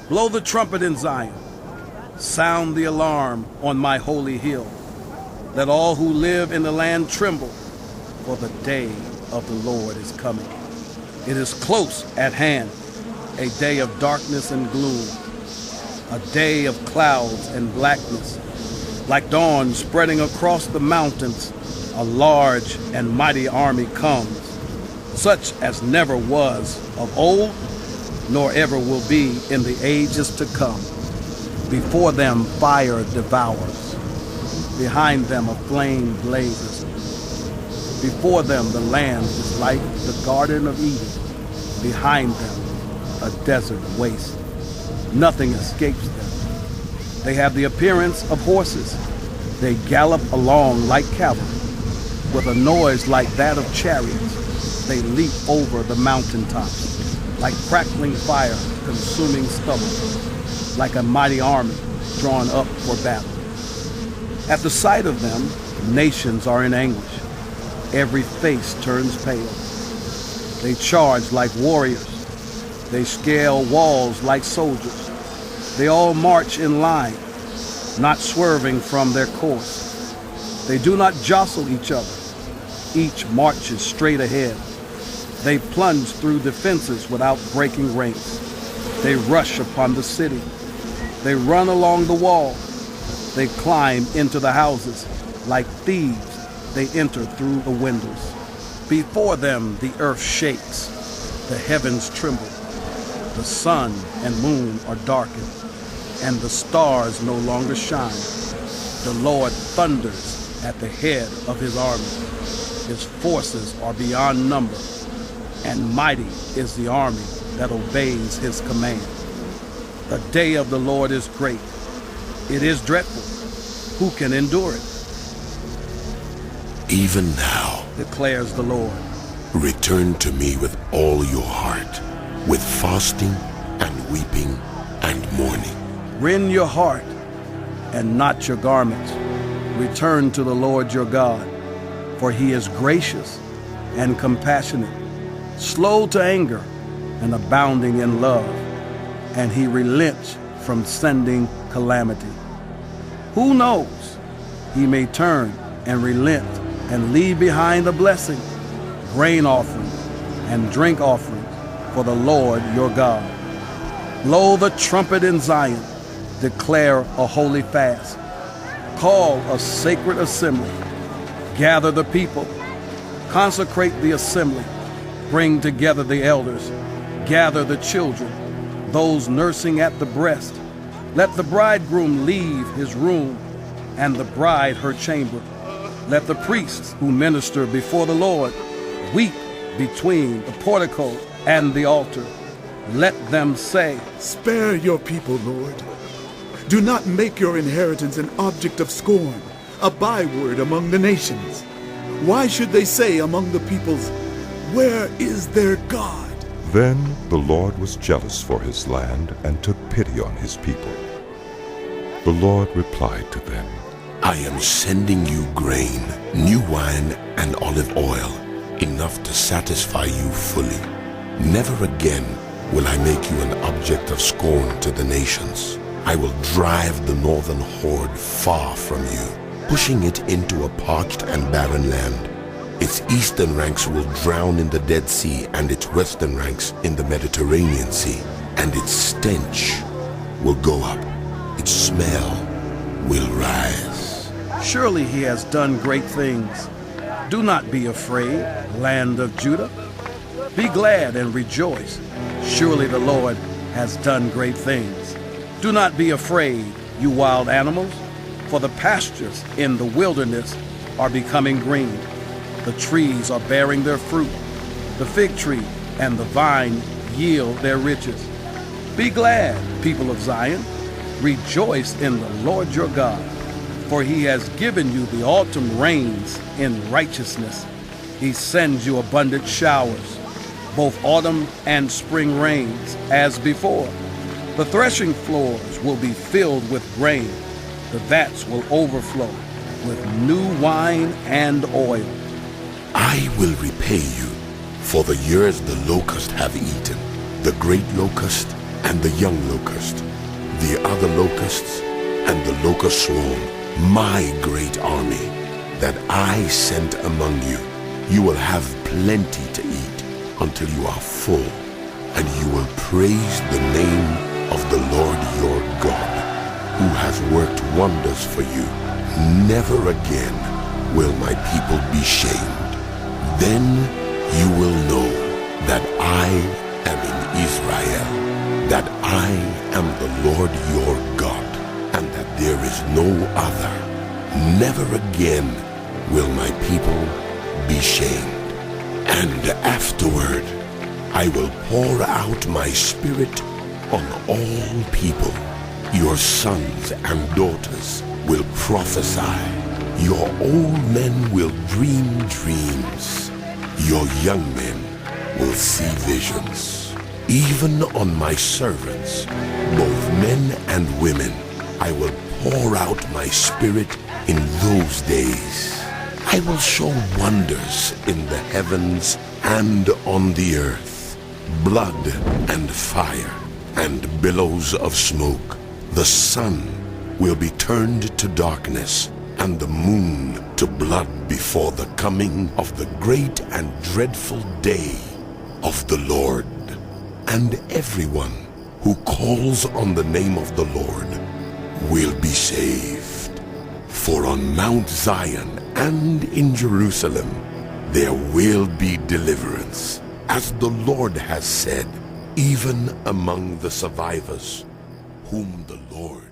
Blow the trumpet in Zion. Sound the alarm on my holy hill. Let all who live in the land tremble, for the day of the Lord is coming. It is close at hand, a day of darkness and gloom, a day of clouds and blackness. Like dawn spreading across the mountains, a large and mighty army comes, such as never was of old, nor ever will be in the ages to come. Before them fire devours, behind them a flame blazes. Before them the land is like the Garden of Eden, behind them a desert waste. Nothing escapes them. They have the appearance of horses. They gallop along like cavalry. With a noise like that of chariots, they leap over the mountaintops, like crackling fire consuming stubble, like a mighty army drawn up for battle. At the sight of them, nations are in anguish. Every face turns pale. They charge like warriors. They scale walls like soldiers. They all march in line, not swerving from their course. They do not jostle each other. Each marches straight ahead. They plunge through defenses without breaking ranks. They rush upon the city. They run along the wall. They climb into the houses. Like thieves, they enter through the windows. Before them the earth shakes. The heavens tremble. The sun and moon are darkened, and the stars no longer shine. The Lord thunders at the head of his army. His forces are beyond number, and mighty is the army that obeys his command. The day of the Lord is great. It is dreadful. Who can endure it? Even now, declares the Lord, return to me with all your heart, with fasting and weeping and mourning. Rend your heart and not your garments. Return to the Lord your God, for he is gracious and compassionate, slow to anger and abounding in love, and he relents from sending calamity. Who knows? He may turn and relent and leave behind a blessing, grain offering and drink offering for the Lord your God. Blow the trumpet in Zion, declare a holy fast, call a sacred assembly, gather the people, consecrate the assembly, bring together the elders, gather the children, those nursing at the breast. Let the bridegroom leave his room and the bride her chamber. Let the priests who minister before the Lord weep between the portico and the altar. Let them say, spare your people, Lord. Do not make your inheritance an object of scorn, a byword among the nations. Why should they say among the peoples, where is their God? Then the Lord was jealous for his land and took pity on his people. The Lord replied to them, I am sending you grain, new wine, and olive oil, enough to satisfy you fully. Never again will I make you an object of scorn to the nations. I will drive the northern horde far from you, pushing it into a parched and barren land. Its eastern ranks will drown in the Dead Sea and its western ranks in the Mediterranean Sea, and its stench will go up, its smell will rise. Surely he has done great things. Do not be afraid, land of Judah. Be glad and rejoice. Surely the Lord has done great things. Do not be afraid, you wild animals, for the pastures in the wilderness are becoming green. The trees are bearing their fruit. The fig tree and the vine yield their riches. Be glad, people of Zion. Rejoice in the Lord your God, for he has given you the autumn rains in righteousness. He sends you abundant showers, both autumn and spring rains, as before. The threshing floors will be filled with grain. The vats will overflow with new wine and oil. I will repay you for the years the locust have eaten, the great locust and the young locust, the other locusts, and the locust swarm, my great army that I sent among you. You will have plenty to eat until you are full, and you will praise the name of the Lord your God, who has worked wonders for you. Never again will my people be shamed. Then you will know that I am in Israel, that I am the Lord your God, and that there is no other. Never again will my people be shamed. And afterward I will pour out my spirit on all people. Your sons and daughters will prophesy. Your old men will dream dreams. Your young men will see visions. Even on my servants, both men and women, I will pour out my spirit in those days. I will show wonders in the heavens and on the earth, blood and fire and billows of smoke. The sun will be turned to darkness and the moon to blood before the coming of the great and dreadful day of the Lord. And everyone who calls on the name of the Lord will be saved. For on Mount Zion and in Jerusalem there will be deliverance, as the Lord has said, even among the survivors whom the Lord